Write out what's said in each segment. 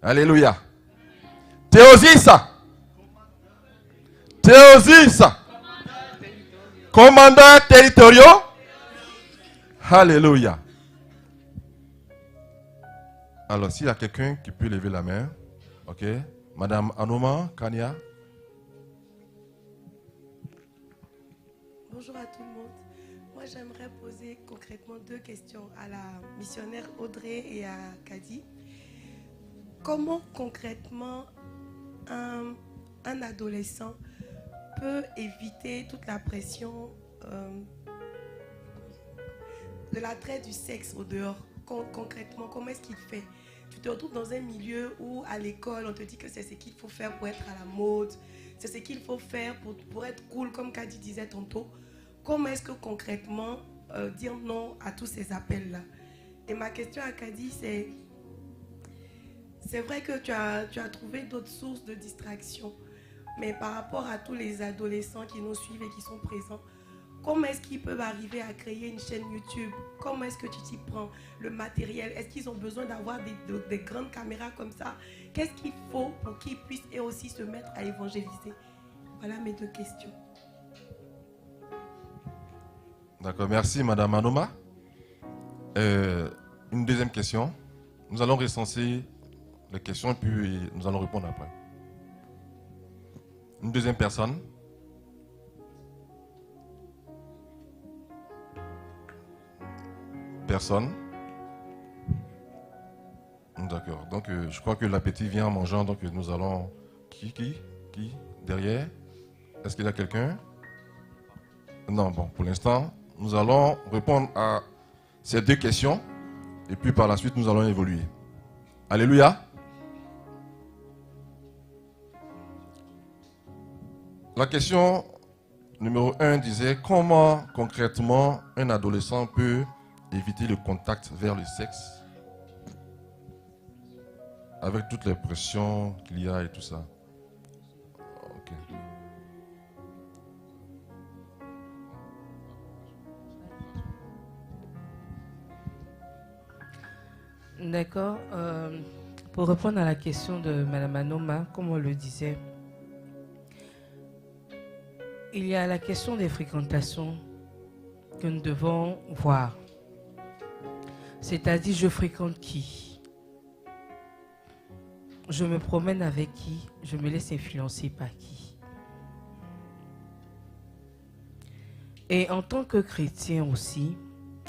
Alléluia. Théosis. Théosis. Commandeur territoriaux. Alléluia. Alors, s'il y a quelqu'un qui peut lever la main, ok. Madame Anouma Kania. Bonjour à tout le monde. Moi, j'aimerais poser concrètement 2 questions à la missionnaire Audrey et à Kadi. Comment concrètement un adolescent peut éviter toute la pression de l'attrait du sexe au dehors? Concrètement, comment est-ce qu'il fait? Tu te retrouves dans un milieu où à l'école, on te dit que c'est ce qu'il faut faire pour être à la mode, c'est ce qu'il faut faire pour être cool, comme Kadi disait tantôt. Comment est-ce que concrètement dire non à tous ces appels-là? Et ma question à Kadi, c'est vrai que tu as trouvé d'autres sources de distraction, mais par rapport à tous les adolescents qui nous suivent et qui sont présents, comment est-ce qu'ils peuvent arriver à créer une chaîne YouTube? Comment est-ce que tu t'y prends? Le matériel, est-ce qu'ils ont besoin d'avoir des grandes caméras comme ça? Qu'est-ce qu'il faut pour qu'ils puissent eux aussi se mettre à évangéliser? Voilà mes 2 questions. D'accord, merci Madame Anoma. Une deuxième question. Nous allons recenser les questions puis nous allons répondre après. Une deuxième personne. Personne. D'accord. Donc je crois que l'appétit vient en mangeant. Donc nous allons... Qui derrière? Est-ce qu'il y a quelqu'un? Non, bon, pour l'instant, nous allons répondre à ces 2 questions. Et puis par la suite, nous allons évoluer. Alléluia. La question numéro 1 disait comment concrètement un adolescent peut éviter le contact vers le sexe avec toutes les pressions qu'il y a et tout ça. Ok. D'accord. Pour répondre à la question de Mme Anoma, comme on le disait, il y a la question des fréquentations que nous devons voir. C'est-à-dire, je fréquente qui? Je me promène avec qui? Je me laisse influencer par qui? Et en tant que chrétien aussi,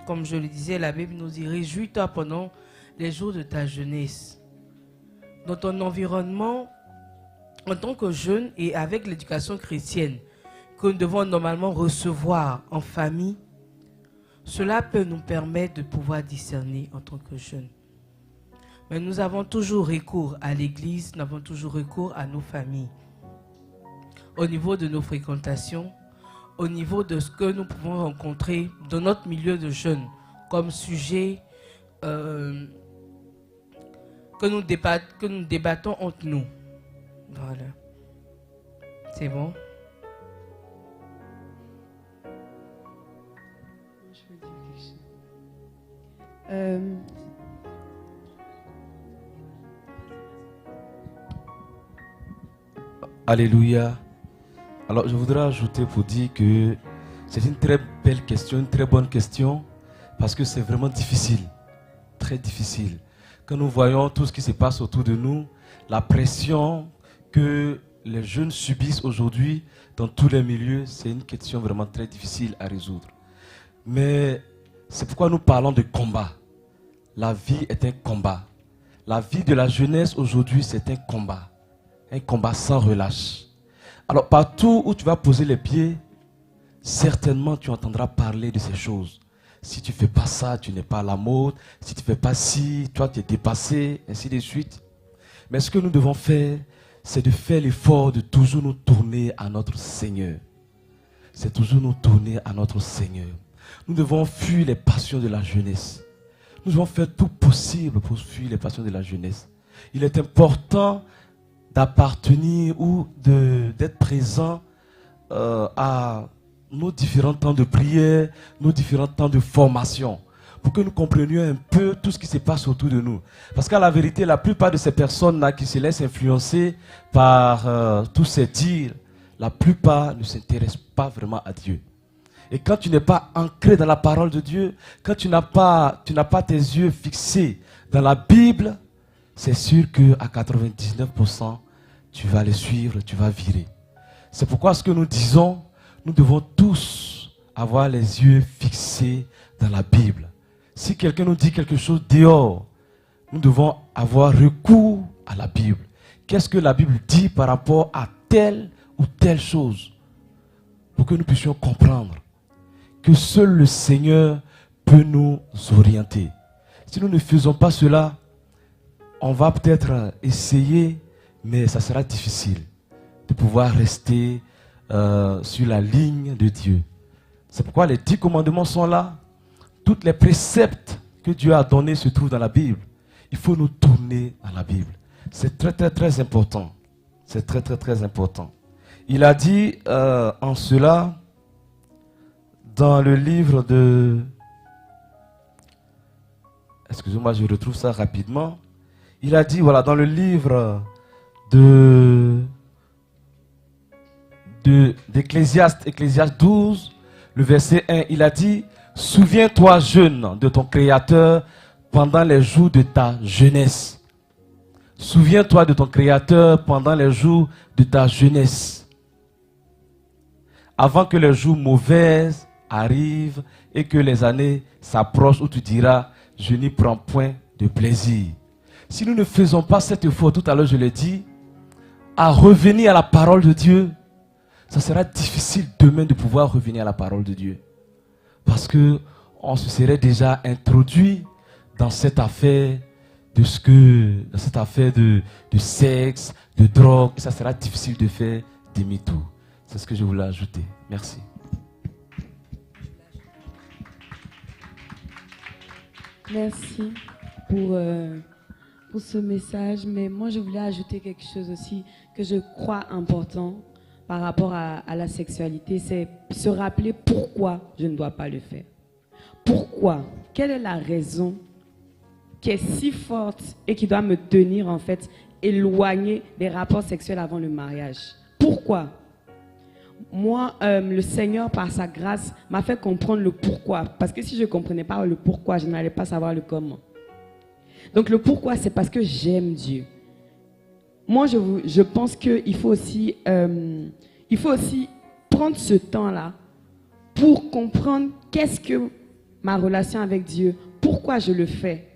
comme je le disais, la Bible nous dit, réjouis-toi pendant les jours de ta jeunesse. Dans ton environnement, en tant que jeune et avec l'éducation chrétienne que nous devons normalement recevoir en famille, cela peut nous permettre de pouvoir discerner en tant que jeunes. Mais nous avons toujours recours à l'église, nous avons toujours recours à nos familles. Au niveau de nos fréquentations, au niveau de ce que nous pouvons rencontrer dans notre milieu de jeunes, comme sujet que nous débattons entre nous. Voilà. C'est bon? Alléluia. Alors je voudrais ajouter pour dire que c'est une très belle question, une très bonne question, parce que c'est vraiment difficile, très difficile. Quand nous voyons tout ce qui se passe autour de nous, la pression que les jeunes subissent aujourd'hui dans tous les milieux, c'est une question vraiment très difficile à résoudre. Mais c'est pourquoi nous parlons de combat. La vie est un combat. La vie de la jeunesse aujourd'hui, c'est un combat sans relâche. Alors partout où tu vas poser les pieds, certainement tu entendras parler de ces choses. Si tu ne fais pas ça, tu n'es pas à la mode. Si tu ne fais pas ci, toi tu es dépassé, ainsi de suite. Mais ce que nous devons faire, c'est de faire l'effort de toujours nous tourner à notre Seigneur. C'est toujours nous tourner à notre Seigneur. Nous devons fuir les passions de la jeunesse. Nous devons faire tout possible pour fuir les passions de la jeunesse. Il est important d'appartenir ou d'être présent à nos différents temps de prière, nos différents temps de formation, pour que nous comprenions un peu tout ce qui se passe autour de nous. Parce qu'à la vérité, la plupart de ces personnes-là qui se laissent influencer par tous ces dires, la plupart ne s'intéressent pas vraiment à Dieu. Et quand tu n'es pas ancré dans la parole de Dieu, quand tu n'as pas tes yeux fixés dans la Bible, c'est sûr qu'à 99%, tu vas les suivre, tu vas virer. C'est pourquoi ce que nous disons, nous devons tous avoir les yeux fixés dans la Bible. Si quelqu'un nous dit quelque chose dehors, nous devons avoir recours à la Bible. Qu'est-ce que la Bible dit par rapport à telle ou telle chose? Pour que nous puissions comprendre que seul le Seigneur peut nous orienter. Si nous ne faisons pas cela, on va peut-être essayer, mais ça sera difficile de pouvoir rester sur la ligne de Dieu. C'est pourquoi les 10 commandements sont là. Toutes les préceptes que Dieu a donnés se trouvent dans la Bible. Il faut nous tourner à la Bible. C'est très, très, très important. C'est très, très, très important. Il a dit en cela, dans le livre de... Excusez-moi, je retrouve ça rapidement. Il a dit, voilà, dans le livre d'Ecclésiaste, Ecclésiaste 12, le verset 1, il a dit, « Souviens-toi, jeune, de ton Créateur pendant les jours de ta jeunesse. » Souviens-toi de ton Créateur pendant les jours de ta jeunesse. Avant que les jours mauvais arrivent et que les années s'approchent où tu diras, « Je n'y prends point de plaisir. » Si nous ne faisons pas cet effort, tout à l'heure je l'ai dit, à revenir à la parole de Dieu, ça sera difficile demain de pouvoir revenir à la parole de Dieu. Parce qu'on se serait déjà introduit dans cette affaire de sexe, de drogue, et ça sera difficile de faire demi-tour. C'est ce que je voulais ajouter. Merci. Merci pour ce message, mais moi je voulais ajouter quelque chose aussi que je crois important par rapport à la sexualité, c'est se rappeler pourquoi je ne dois pas le faire. Pourquoi? Quelle est la raison qui est si forte et qui doit me tenir en fait éloignée des rapports sexuels avant le mariage? Pourquoi? Moi, le Seigneur, par sa grâce, m'a fait comprendre le pourquoi. Parce que si je ne comprenais pas le pourquoi, je n'allais pas savoir le comment. Donc le pourquoi, c'est parce que j'aime Dieu. Moi, je pense qu'il faut aussi prendre ce temps-là pour comprendre qu'est-ce que ma relation avec Dieu, pourquoi je le fais.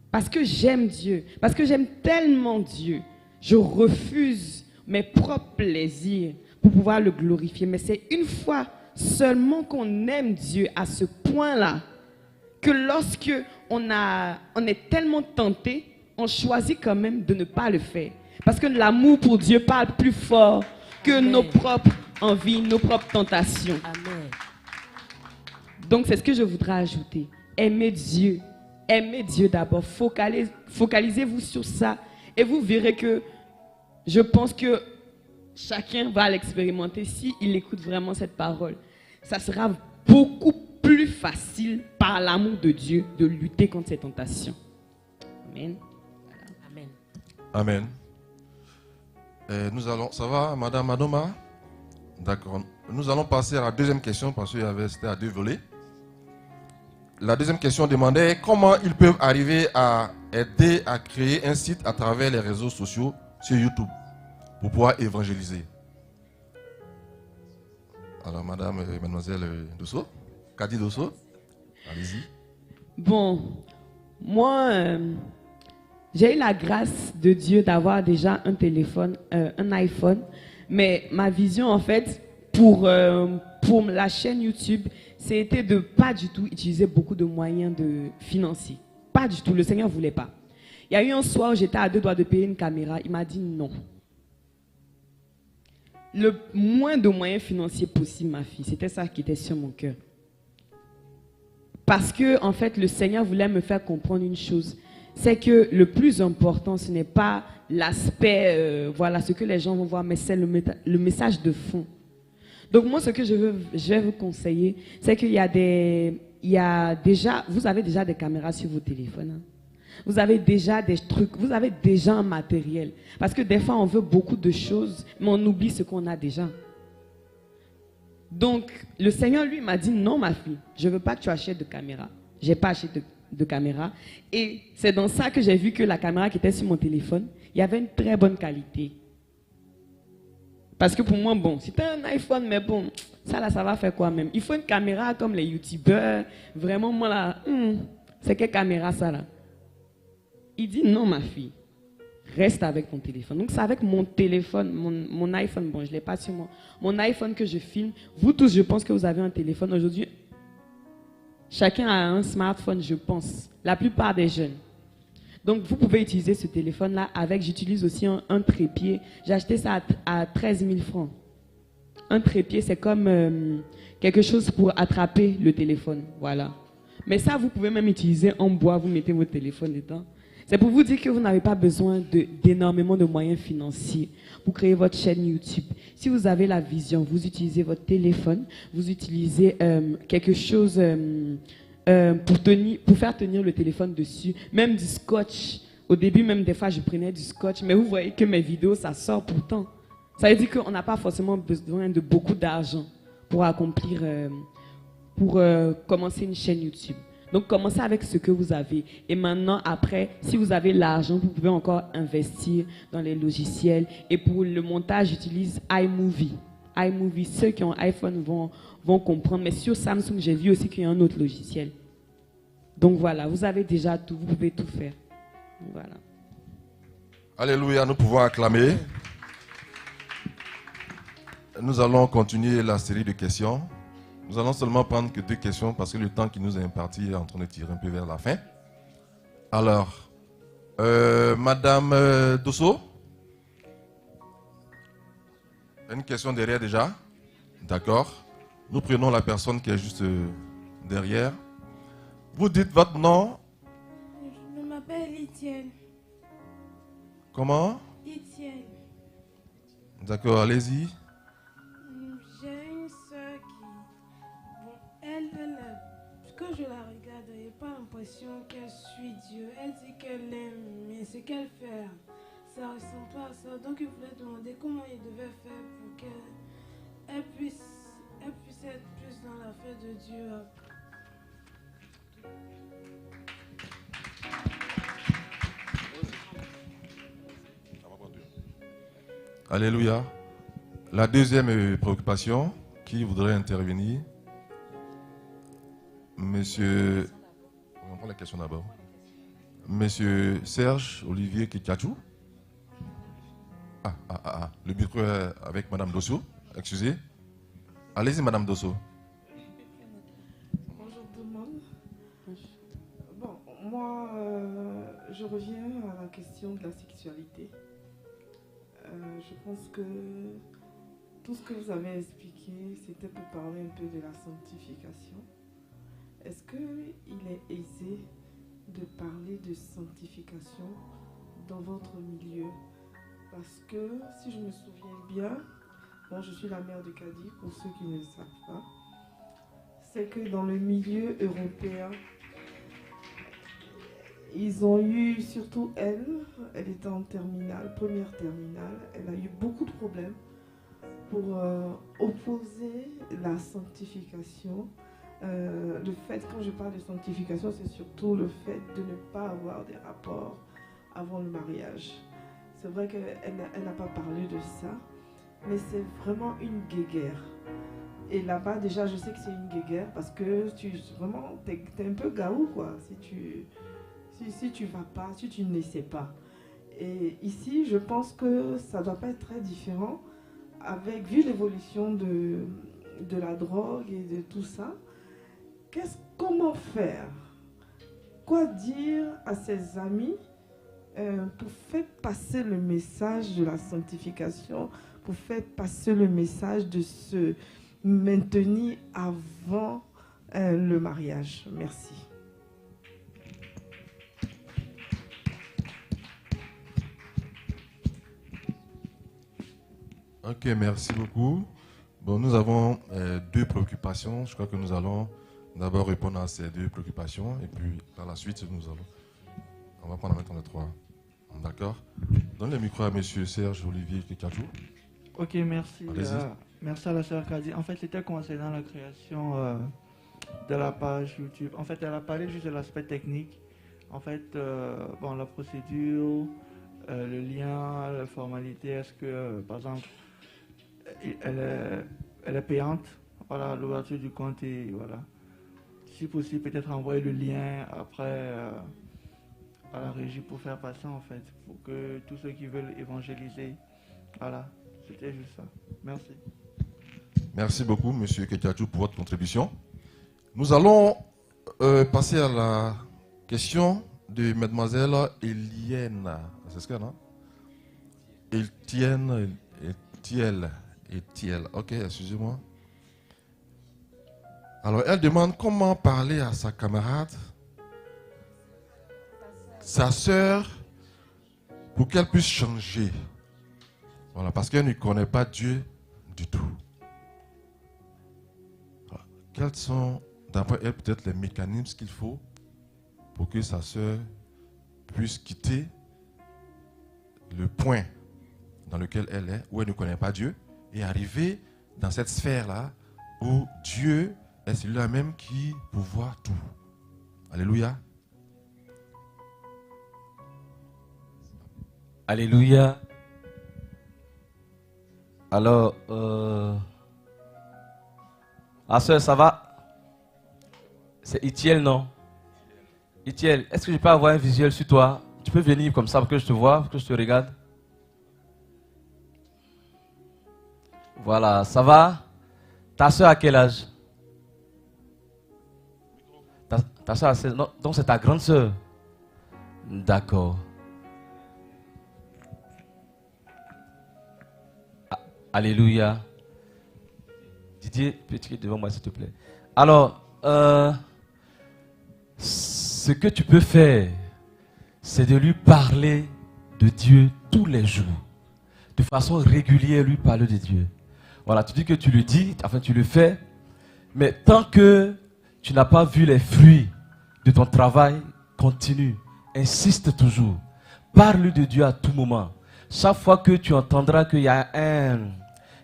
Parce que j'aime Dieu, parce que j'aime tellement Dieu. Je refuse mes propres plaisirs pour pouvoir le glorifier. Mais c'est une fois seulement qu'on aime Dieu à ce point-là que lorsque on est tellement tenté, on choisit quand même de ne pas le faire. Parce que l'amour pour Dieu parle plus fort que Amen. Nos propres envies, nos propres tentations. Amen. Donc c'est ce que je voudrais ajouter. Aimez Dieu. Aimez Dieu d'abord. Focalisez-vous sur ça et vous verrez que je pense que chacun va l'expérimenter s'il écoute vraiment cette parole. Ça sera beaucoup plus facile par l'amour de Dieu de lutter contre ces tentations. Amen. Voilà. Amen. Ça va, Madame Madoma? D'accord. Nous allons passer à la deuxième question parce qu'il y avait c'était à 2 volets. La deuxième question demandait comment ils peuvent arriver à aider à créer un site à travers les réseaux sociaux sur YouTube pour pouvoir évangéliser. Alors, Madame et Mademoiselle Dosso, Kadi Dosso, allez-y. Bon, moi, j'ai eu la grâce de Dieu d'avoir déjà un téléphone, un iPhone, mais ma vision, en fait, pour la chaîne YouTube, c'était de pas du tout utiliser beaucoup de moyens financiers. Pas du tout, le Seigneur ne voulait pas. Il y a eu un soir où j'étais à 2 doigts de payer une caméra, il m'a dit non. Le moins de moyens financiers possible, ma fille, c'était ça qui était sur mon cœur. Parce que, en fait, le Seigneur voulait me faire comprendre une chose. C'est que le plus important, ce n'est pas l'aspect, voilà, ce que les gens vont voir, mais c'est le message de fond. Donc moi, ce que je vais vous conseiller, c'est qu'il y a des il y a déjà, vous avez déjà des caméras sur vos téléphones. Hein. Vous avez déjà des trucs, vous avez déjà un matériel. Parce que des fois, on veut beaucoup de choses, mais on oublie ce qu'on a déjà. Donc, le Seigneur, lui, m'a dit, non, ma fille, je ne veux pas que tu achètes de caméra. Je n'ai pas acheté de caméra. Et c'est dans ça que j'ai vu que la caméra qui était sur mon téléphone, il y avait une très bonne qualité. Parce que pour moi, bon, c'était un iPhone, mais bon, ça là, ça va faire quoi même? Il faut une caméra comme les youtubeurs. Vraiment, moi là, c'est quelle caméra ça là? Il dit, non, ma fille, reste avec ton téléphone. Donc, c'est avec mon téléphone, mon iPhone. Bon, je ne l'ai pas sur moi. Mon iPhone que je filme. Vous tous, je pense que vous avez un téléphone. Aujourd'hui, chacun a un smartphone, je pense. La plupart des jeunes. Donc, vous pouvez utiliser ce téléphone-là avec, j'utilise aussi un trépied. J'ai acheté ça à 13 000 francs. Un trépied, c'est comme quelque chose pour attraper le téléphone. Voilà. Mais ça, vous pouvez même utiliser en bois. Vous mettez votre téléphone dedans. C'est pour vous dire que vous n'avez pas besoin d'énormément de moyens financiers pour créer votre chaîne YouTube. Si vous avez la vision, vous utilisez votre téléphone, vous utilisez quelque chose pour faire tenir le téléphone dessus, même du scotch. Au début, même des fois, je prenais du scotch, mais vous voyez que mes vidéos, ça sort pourtant. Ça veut dire qu'on n'a pas forcément besoin de beaucoup d'argent pour accomplir, pour commencer une chaîne YouTube. Donc, commencez avec ce que vous avez. Et maintenant, après, si vous avez l'argent, vous pouvez encore investir dans les logiciels. Et pour le montage, j'utilise iMovie. iMovie, ceux qui ont iPhone vont comprendre. Mais sur Samsung, j'ai vu aussi qu'il y a un autre logiciel. Donc, voilà, vous avez déjà tout. Vous pouvez tout faire. Voilà. Alléluia, nous pouvons acclamer. Nous allons continuer la série de questions. Nous allons seulement prendre que 2 questions parce que le temps qui nous est imparti est en train de tirer un peu vers la fin. Alors, Madame Dosso, une question derrière déjà. D'accord. Nous prenons la personne qui est juste derrière. Vous dites votre nom. Je m'appelle Etienne. Comment? Etienne. D'accord, allez-y. J'ai une soeur qui, bon, elle, quand je la regarde, je n'ai pas l'impression qu'elle suit Dieu. Elle dit qu'elle aime, mais ce qu'elle fait, ça ne ressemble pas à ça. Donc, il voulait demander comment il devait faire pour qu'elle puisse être plus dans la fête de Dieu. Alléluia. La deuxième préoccupation, qui voudrait intervenir? Monsieur... On prend la question d'abord. Monsieur Serge Olivier Kikachou. Le micro est avec Madame Dosso. Excusez. Allez-y, Madame Dosso. Bonjour tout le monde. Bon, moi, je reviens à la question de la sexualité. Je pense que tout ce que vous avez expliqué, c'était pour parler un peu de la sanctification. Est-ce qu'il est aisé de parler de sanctification dans votre milieu? Parce que, si je me souviens bien, bon, je suis la mère de Cadiz, pour ceux qui ne le savent pas, c'est que dans le milieu européen, ils ont eu, surtout elle était en terminale, première terminale, elle a eu beaucoup de problèmes pour opposer la sanctification. Le fait, quand je parle de sanctification, c'est surtout le fait de ne pas avoir des rapports avant le mariage. C'est vrai qu'elle n'a pas parlé de ça, mais c'est vraiment une guéguerre. Et là-bas, déjà, je sais que c'est une guéguerre parce que t'es un peu gaou, quoi, si tu vas pas, si tu ne sais pas. Et ici, je pense que ça ne doit pas être très différent, vu l'évolution de la drogue et de tout ça. Comment faire? Quoi dire à ses amis pour faire passer le message de la sanctification, pour faire passer le message de se maintenir avant le mariage? Merci. Ok, merci beaucoup. Bon, nous avons 2 préoccupations. Je crois que nous allons d'abord répondre à ces deux préoccupations et puis par la suite, on va prendre maintenant les trois. D'accord. Donne le micro à monsieur Serge Olivier Kekadjou. Ok, merci. Allez-y. Merci à la sœur Kadi. En fait, c'était concernant la création de la page YouTube. En fait, elle a parlé juste de l'aspect technique. En fait, bon, la procédure, le lien, la formalité, est-ce que, par exemple, elle est payante, voilà, l'ouverture du compte et voilà. Si possible, peut-être envoyer le lien après à la régie pour faire passer en fait, pour que tous ceux qui veulent évangéliser, voilà, c'était juste ça. Merci. Merci beaucoup, monsieur Kekadjou, pour votre contribution. Nous allons passer à la question de mademoiselle Elienne. C'est ce qu'elle a? Etiel. Ok, excusez-moi. Alors, elle demande comment parler à sa camarade, sa sœur, pour qu'elle puisse changer. Voilà, parce qu'elle ne connaît pas Dieu du tout. Voilà. Quels sont, d'après elle, peut-être les mécanismes qu'il faut pour que sa sœur puisse quitter le point dans lequel elle est, où elle ne connaît pas Dieu, et arriver dans cette sphère-là où Dieu est celui-là même qui peut voir tout. Alléluia. Alléluia. Alors, la soeur, ça va? C'est Itiel, non? Itiel, est-ce que je peux avoir un visuel sur toi? Tu peux venir comme ça pour que je te vois, pour que je te regarde? Voilà, ça va? Ta soeur a quel âge? Ta soeur, donc c'est ta grande soeur? D'accord. Alléluia. Didier, peux-tu devant moi s'il te plaît? Alors, ce que tu peux faire, c'est de lui parler de Dieu tous les jours. De façon régulière, lui parler de Dieu. Voilà, tu dis que tu le dis, enfin tu le fais, mais tant que tu n'as pas vu les fruits de ton travail, continue, insiste toujours. Parle de Dieu à tout moment. Chaque fois que tu entendras qu'il y a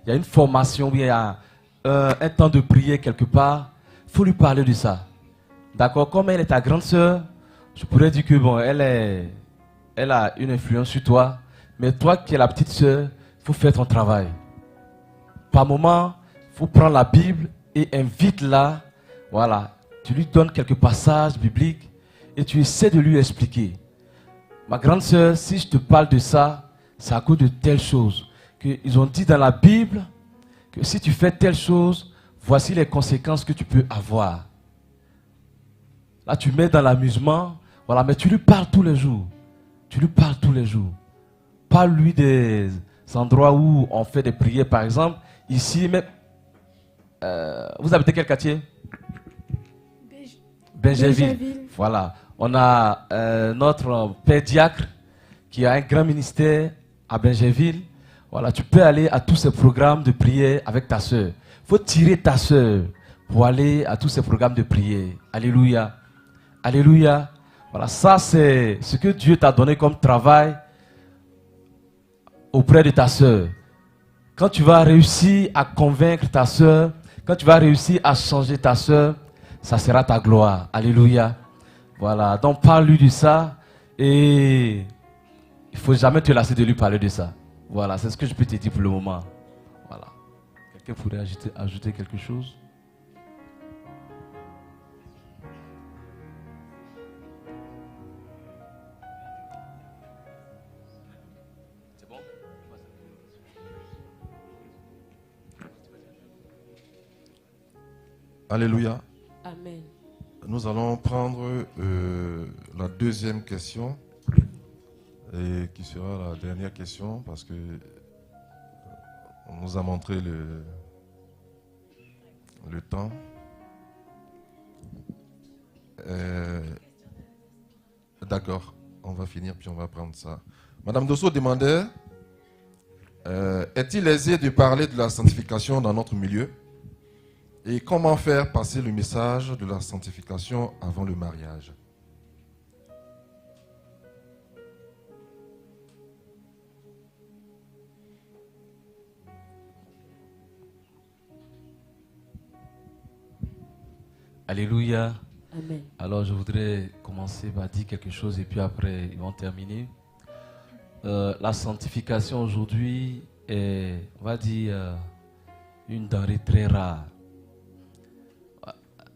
une formation, il y a un temps de prière quelque part, il faut lui parler de ça. D'accord? Comme elle est ta grande sœur, je pourrais dire que bon, elle a une influence sur toi, mais toi qui es la petite sœur, il faut faire ton travail. Par moment, il faut prendre la Bible et invite-la. Voilà, tu lui donnes quelques passages bibliques et tu essaies de lui expliquer. Ma grande sœur, si je te parle de ça, c'est à cause de telle chose. Ils ont dit dans la Bible que si tu fais telle chose, voici les conséquences que tu peux avoir. Là, tu mets dans l'amusement, voilà, mais tu lui parles tous les jours. Tu lui parles tous les jours. Parle-lui des endroits où on fait des prières, par exemple. Ici, même. Vous habitez quel quartier? Benjerville. Voilà. On a notre père diacre qui a un grand ministère à Benjerville. Voilà, tu peux aller à tous ces programmes de prière avec ta soeur. Il faut tirer ta soeur pour aller à tous ces programmes de prière. Alléluia. Alléluia. Voilà, ça c'est ce que Dieu t'a donné comme travail auprès de ta soeur. Quand tu vas réussir à convaincre ta soeur, quand tu vas réussir à changer ta soeur, ça sera ta gloire. Alléluia. Voilà, donc parle-lui de ça et il ne faut jamais te lasser de lui parler de ça. Voilà, c'est ce que je peux te dire pour le moment. Voilà. Quelqu'un pourrait ajouter quelque chose? C'est bon? Alléluia. Amen. Nous allons prendre la deuxième question, et qui sera la dernière question, parce que on nous a montré le temps. D'accord, on va finir, puis on va prendre ça. Madame Dosso demandait, est-il aisé de parler de la sanctification dans notre milieu? Et comment faire passer le message de la sanctification avant le mariage? Alléluia. Amen. Alors je voudrais commencer par dire quelque chose et puis après ils vont terminer. La sanctification aujourd'hui est, on va dire, une denrée très rare.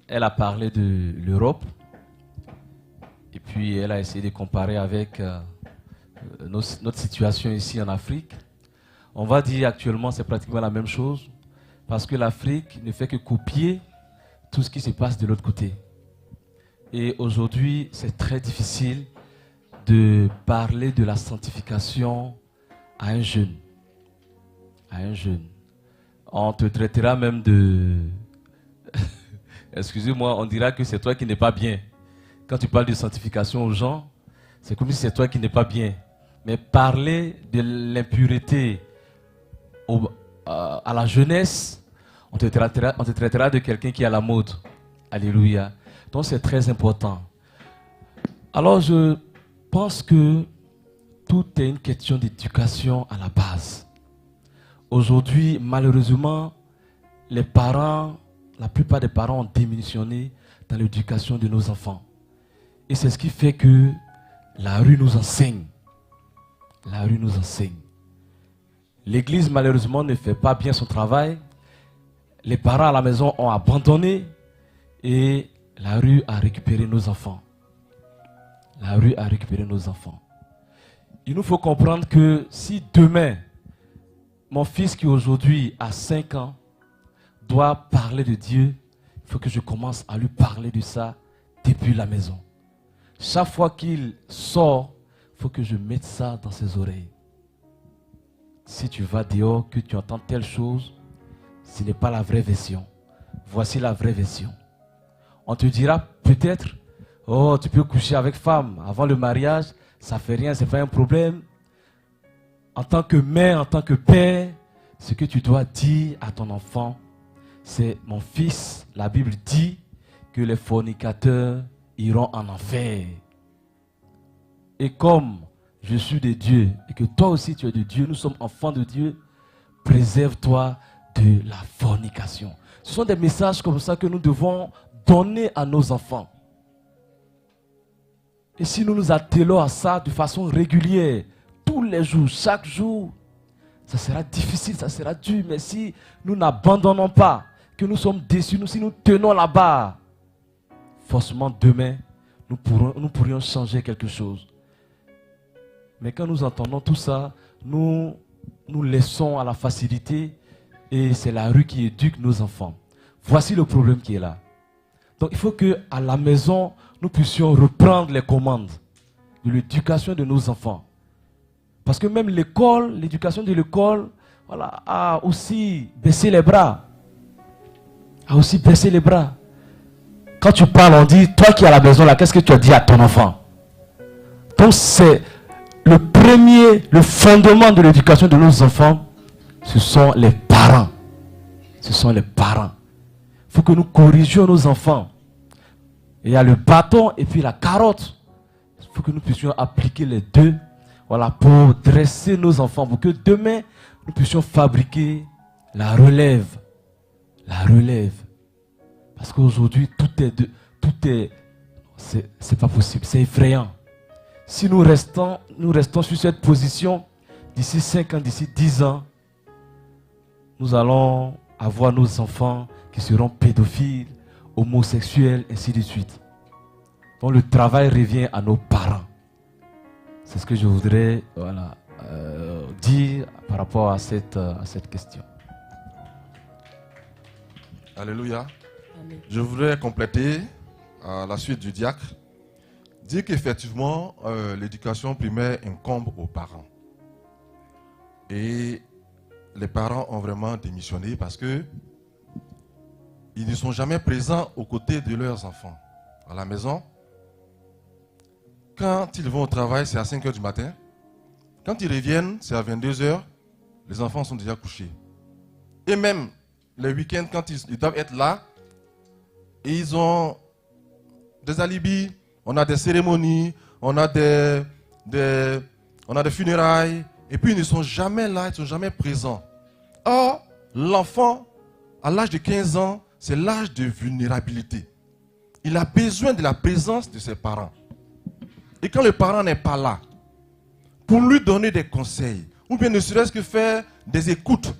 Elle a parlé de l'Europe et puis elle a essayé de comparer avec notre situation ici en Afrique. On va dire actuellement c'est pratiquement la même chose parce que l'Afrique ne fait que copier tout ce qui se passe de l'autre côté. Et aujourd'hui, c'est très difficile de parler de la sanctification à un jeune. À un jeune. On te traitera même de... Excusez-moi, on dira que c'est toi qui n'es pas bien. Quand tu parles de sanctification aux gens, c'est comme si c'est toi qui n'es pas bien. Mais parler de l'impureté à la jeunesse, on te traitera de quelqu'un qui est à la mode. Alléluia. Donc c'est très important. Alors je pense que tout est une question d'éducation à la base. Aujourd'hui, malheureusement, les parents, la plupart des parents ont démissionné dans l'éducation de nos enfants. Et c'est ce qui fait que la rue nous enseigne. La rue nous enseigne. L'église, malheureusement, ne fait pas bien son travail. Les parents à la maison ont abandonné et la rue a récupéré nos enfants. La rue a récupéré nos enfants. Il nous faut comprendre que si demain, mon fils qui aujourd'hui a 5 ans doit parler de Dieu, il faut que je commence à lui parler de ça depuis la maison. Chaque fois qu'il sort, il faut que je mette ça dans ses oreilles. Si tu vas dehors, que tu entends telle chose, ce n'est pas la vraie version. Voici la vraie version. On te dira peut-être, oh, tu peux coucher avec femme avant le mariage, ça ne fait rien, ce n'est pas un problème. En tant que mère, en tant que père, ce que tu dois dire à ton enfant, c'est mon fils, la Bible dit que les fornicateurs iront en enfer. Et comme je suis de Dieu et que toi aussi tu es de Dieu, nous sommes enfants de Dieu, préserve-toi de la fornication. Ce sont des messages comme ça que nous devons donner à nos enfants. Et si nous nous attelons à ça de façon régulière, tous les jours, chaque jour, ça sera difficile, ça sera dur. Mais si nous n'abandonnons pas, que nous sommes déçus, si nous tenons la barre, forcément demain, nous pourrions changer quelque chose. Mais quand nous entendons tout ça, nous laissons à la facilité et c'est la rue qui éduque nos enfants. Voici le problème qui est là. Donc il faut qu'à la maison, nous puissions reprendre les commandes de l'éducation de nos enfants. Parce que même l'école, l'éducation de l'école, voilà, a aussi baissé les bras. A aussi baissé les bras. Quand tu parles, on dit, toi qui es à la maison là, qu'est-ce que tu as dit à ton enfant? Donc c'est le fondement de l'éducation de nos enfants, ce sont les parents. Ce sont les parents. Il faut que nous corrigions nos enfants. Il y a le bâton et puis la carotte. Il faut que nous puissions appliquer les deux, voilà, pour dresser nos enfants, pour que demain, nous puissions fabriquer la relève. La relève. Parce qu'aujourd'hui, c'est pas possible, c'est effrayant. Si nous restons sur cette position, d'ici 5 ans, d'ici 10 ans, nous allons avoir nos enfants qui seront pédophiles, homosexuels, ainsi de suite. Donc le travail revient à nos parents. C'est ce que je voudrais dire par rapport à cette question. Alléluia. Amen. Je voudrais compléter à la suite du diacre, dire qu'effectivement, l'éducation primaire incombe aux parents. Et les parents ont vraiment démissionné parce que ils ne sont jamais présents aux côtés de leurs enfants. À la maison, quand ils vont au travail, c'est à 5 h du matin. Quand ils reviennent, c'est à 22 h. Les enfants sont déjà couchés. Et même les week-ends, quand ils doivent être là, et ils ont des alibis, on a des cérémonies, on a des funérailles, et puis ils ne sont jamais là, ils ne sont jamais présents. Or, l'enfant, à l'âge de 15 ans, c'est l'âge de vulnérabilité. Il a besoin de la présence de ses parents. Et quand le parent n'est pas là, pour lui donner des conseils, ou bien ne serait-ce que faire des écoutes,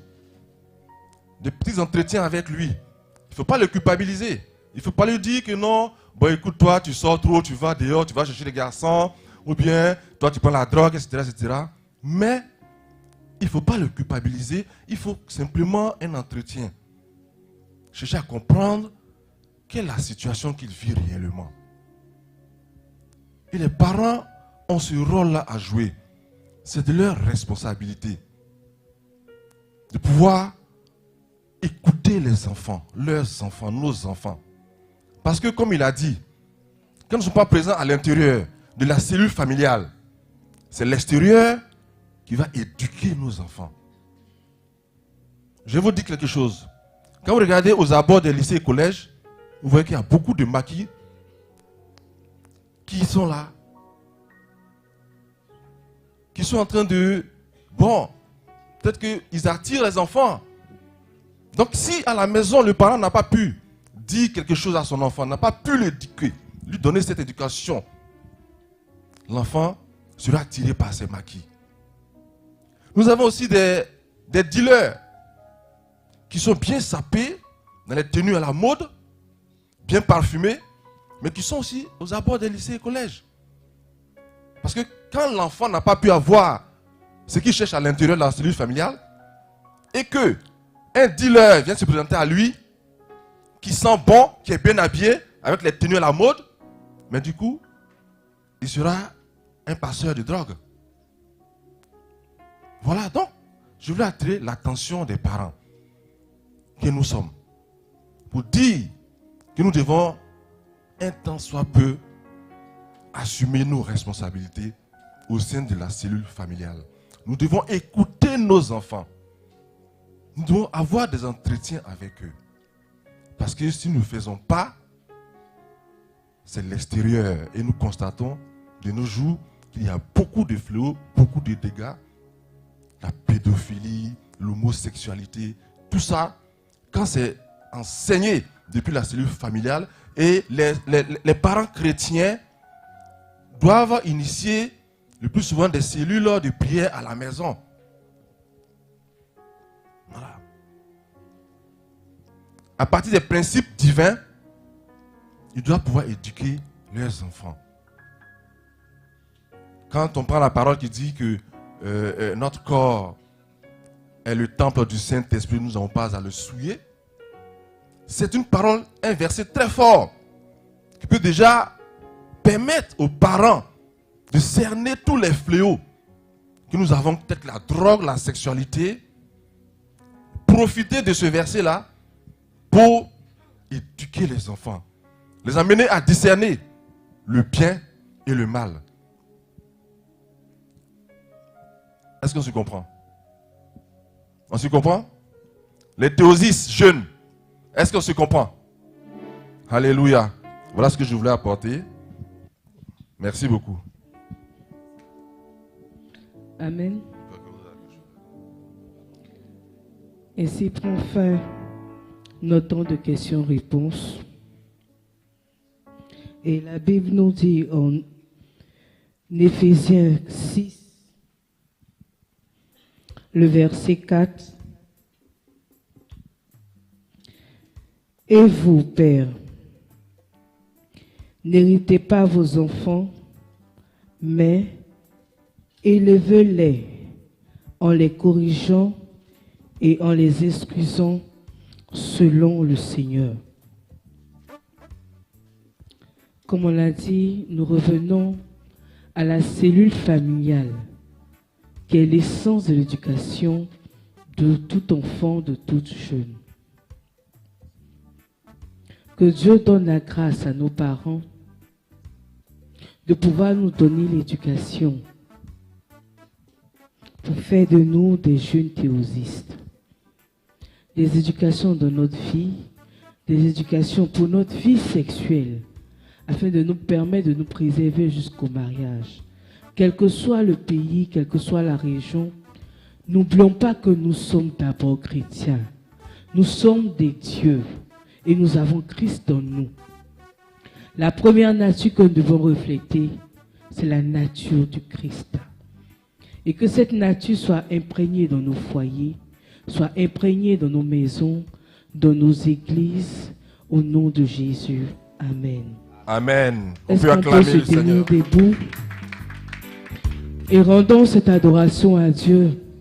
des petits entretiens avec lui, il ne faut pas le culpabiliser. Il ne faut pas lui dire que non, bon écoute, toi tu sors trop, tu vas dehors, tu vas chercher les garçons, ou bien toi tu prends la drogue, etc. etc. Mais il ne faut pas le culpabiliser, il faut simplement un entretien. Chercher à comprendre quelle est la situation qu'il vit réellement. Et les parents ont ce rôle-là à jouer. C'est de leur responsabilité. De pouvoir écouter les enfants, leurs enfants, nos enfants. Parce que comme il a dit, quand nous ne sommes pas présents à l'intérieur de la cellule familiale, c'est l'extérieur qui va éduquer nos enfants. Je vais vous dire quelque chose. Quand vous regardez aux abords des lycées et collèges, vous voyez qu'il y a beaucoup de maquis qui sont là, qui sont en train de... Bon, peut-être qu'ils attirent les enfants. Donc si à la maison, le parent n'a pas pu dire quelque chose à son enfant, n'a pas pu l'éduquer, lui donner cette éducation, l'enfant sera attiré par ces maquis. Nous avons aussi des dealers qui sont bien sapés, dans les tenues à la mode, bien parfumés, mais qui sont aussi aux abords des lycées et collèges. Parce que quand l'enfant n'a pas pu avoir ce qu'il cherche à l'intérieur de la cellule familiale, et que un dealer vient se présenter à lui, qui sent bon, qui est bien habillé, avec les tenues à la mode, mais du coup, il sera un passeur de drogue. Voilà, donc, je voulais attirer l'attention des parents que nous sommes, pour dire que nous devons, un temps soit peu, assumer nos responsabilités au sein de la cellule familiale. Nous devons écouter nos enfants. Nous devons avoir des entretiens avec eux. Parce que si nous ne faisons pas, c'est l'extérieur. Et nous constatons de nos jours qu'il y a beaucoup de fléaux, beaucoup de dégâts. La pédophilie, l'homosexualité, tout ça, quand c'est enseigné depuis la cellule familiale, et les parents chrétiens doivent initier le plus souvent des cellules de prière à la maison. Voilà. À partir des principes divins, ils doivent pouvoir éduquer leurs enfants. Quand on prend la parole qui dit que notre corps est le temple du Saint-Esprit, nous n'avons pas à le souiller, c'est une parole, un verset très fort qui peut déjà permettre aux parents de cerner tous les fléaux que nous avons, peut-être la drogue, la sexualité. Profiter de ce verset-là pour éduquer les enfants, les amener à discerner le bien et le mal. Est-ce qu'on se comprend? On se comprend? Les théosistes jeunes, est-ce qu'on se comprend? Alléluia. Voilà ce que je voulais apporter. Merci beaucoup. Amen. Ainsi prend fin notre temps de questions-réponses. Et la Bible nous dit en Éphésiens 6, le verset 4, « Et vous, pères, n'héritez pas vos enfants, mais élevez-les en les corrigeant et en les excusant selon le Seigneur. » Comme on l'a dit, nous revenons à la cellule familiale, qui est l'essence de l'éducation de tout enfant, de toute jeune. Que Dieu donne la grâce à nos parents de pouvoir nous donner l'éducation pour faire de nous des jeunes théosistes. des éducations de notre vie, des éducations pour notre vie sexuelle, afin de nous permettre de nous préserver jusqu'au mariage. Quel que soit le pays, quelle que soit la région, n'oublions pas que nous sommes d'abord chrétiens. Nous sommes des dieux et nous avons Christ en nous. La première nature que nous devons refléter, c'est la nature du Christ. Et que cette nature soit imprégnée dans nos foyers, soit imprégnée dans nos maisons, dans nos églises, au nom de Jésus. Amen. Amen. On Est-ce peut qu'on peut acclamer se le Seigneur. tenir debout et rendons cette adoration à Dieu.